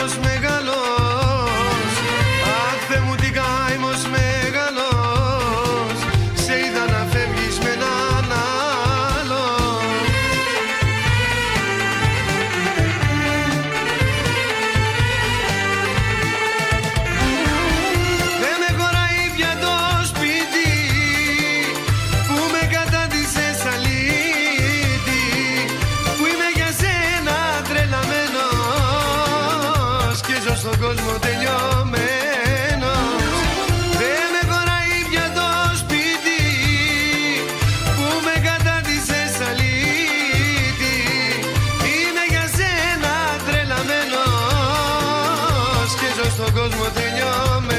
καημός μεγαλός. Αχ, Θεέ μου, τι καημός μεγαλός. Σε είδα να φεύγεις με έναν άλλο. Δεν με χωράει πια το σπίτι που με κατάντησες αλήτη, που είμαι για σένα τρελαμένος και ζω στον κόσμο τελειωμένος. Δεν με χωράει πια το σπίτι που με κατάντησες αλήτη, είμαι για σένα τρελαμένος και ζω στον κόσμο τελειωμένος.